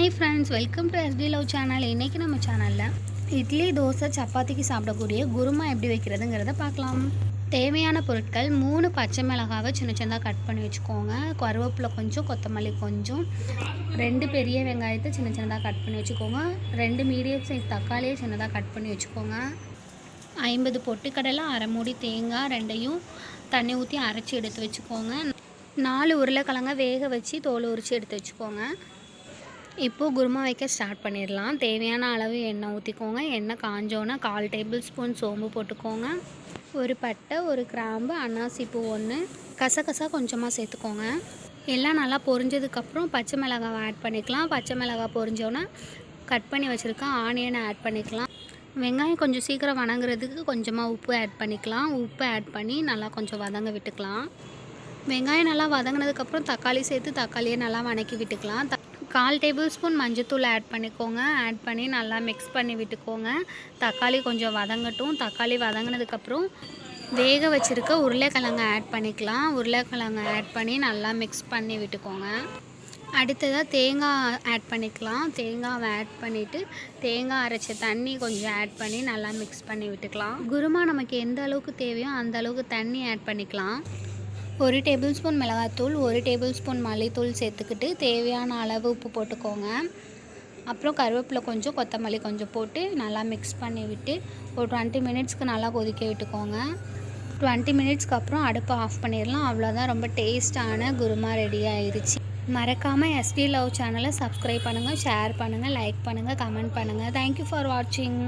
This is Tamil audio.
Hi friends, welcome to SD love channel. இன்றைக்கி நம்ம சேனலில் இட்லி, தோசை, சப்பாத்திக்கு சாப்பிடக்கூடிய குருமா எப்படி வைக்கிறதுங்கிறத பார்க்கலாம். தேவையான பொருட்கள் 3 பச்சை மிளகாவை சின்ன சின்னதாக கட் பண்ணி வச்சுக்கோங்க. கருவேப்பிலை கொஞ்சம், கொத்தமல்லி கொஞ்சம், 2 பெரிய வெங்காயத்தை சின்ன சின்னதாக கட் பண்ணி வச்சுக்கோங்க. 2 மீடியம் சைஸ் தக்காளியை சின்னதாக கட் பண்ணி வச்சுக்கோங்க. 50 பொட்டுக்கடலை, அரை மூடி தேங்காய், 2யும் தண்ணி ஊற்றி அரைச்சி எடுத்து வச்சுக்கோங்க. 4 உருளைக்கிழங்க வேக வச்சு தோல் உரித்து எடுத்து வச்சுக்கோங்க. இப்போது குருமா வைக்க ஸ்டார்ட் பண்ணிடலாம். தேவையான அளவு எண்ணெய் ஊற்றிக்கோங்க. எண்ணெய் காஞ்சோன்னா 1/4 டேபிள் ஸ்பூன் சோம்பு போட்டுக்கோங்க. ஒரு பட்டை, ஒரு கிராம்பு, அன்னாசி பூ 1, கசகசா கொஞ்சமாக சேர்த்துக்கோங்க. எல்லாம் நல்லா பொரிஞ்சதுக்கப்புறம் பச்சை மிளகாவை ஆட் பண்ணிக்கலாம். பச்சை மிளகாய் பொரிஞ்சோன்னா கட் பண்ணி வச்சுருக்க ஆனியனை ஆட் பண்ணிக்கலாம். வெங்காயம் கொஞ்சம் சீக்கிரம் வதங்குறதுக்கு கொஞ்சமாக உப்பு ஆட் பண்ணிக்கலாம். உப்பு ஆட் பண்ணி நல்லா கொஞ்சம் வதங்க விட்டுக்கலாம். வெங்காயம் நல்லா வதங்கினதுக்கப்புறம் தக்காளி சேர்த்து தக்காளியை நல்லா வதக்கி விட்டுக்கலாம். 1/4 டேபிள் ஸ்பூன் மஞ்சத்தூள் ஆட் பண்ணிக்கோங்க. ஆட் பண்ணி நல்லா மிக்ஸ் பண்ணி விட்டுக்கோங்க. தக்காளி கொஞ்சம் வதங்கட்டும். தக்காளி வதங்கினதுக்கப்புறம் வேக வச்சுருக்க உருளைக்கிழங்கை ஆட் பண்ணிக்கலாம். உருளைக்கிழங்கை ஆட் பண்ணி நல்லா மிக்ஸ் பண்ணி விட்டுக்கோங்க. அடுத்ததாக தேங்காய் ஆட் பண்ணிக்கலாம். தேங்காவை ஆட் பண்ணிவிட்டு தேங்காய் அரைச்ச தண்ணி கொஞ்சம் ஆட் பண்ணி நல்லா மிக்ஸ் பண்ணி விட்டுக்கலாம். குருமா நமக்கு எந்த அளவுக்கு தேவையோ அந்த அளவுக்கு தண்ணி ஆட் பண்ணிக்கலாம். 1 டேபிள் ஸ்பூன் மிளகாத்தூள், 1 டேபிள் ஸ்பூன் மல்லித்தூள் சேர்த்துக்கிட்டு தேவையான அளவு உப்பு போட்டுக்கோங்க. அப்புறம் கருவேப்பிலை கொஞ்சம், கொத்தமல்லி கொஞ்சம் போட்டு நல்லா மிக்ஸ் பண்ணி விட்டு ஒரு 20 மினிட்ஸ்க்கு நல்லா கொதிக்க விட்டுக்கோங்க. 20 மினிட்ஸ்க்கு அப்புறம் அடுப்பை ஆஃப் பண்ணிடலாம். அவ்வளோதான், ரொம்ப டேஸ்ட்டான குருமா ரெடி ஆயிடுச்சு. மறக்காமல் SD லவ் சேனலை சப்ஸ்கிரைப் பண்ணுங்கள், ஷேர் பண்ணுங்கள், லைக் பண்ணுங்கள், கமெண்ட் பண்ணுங்கள். தேங்க்யூ ஃபார் வாட்சிங்.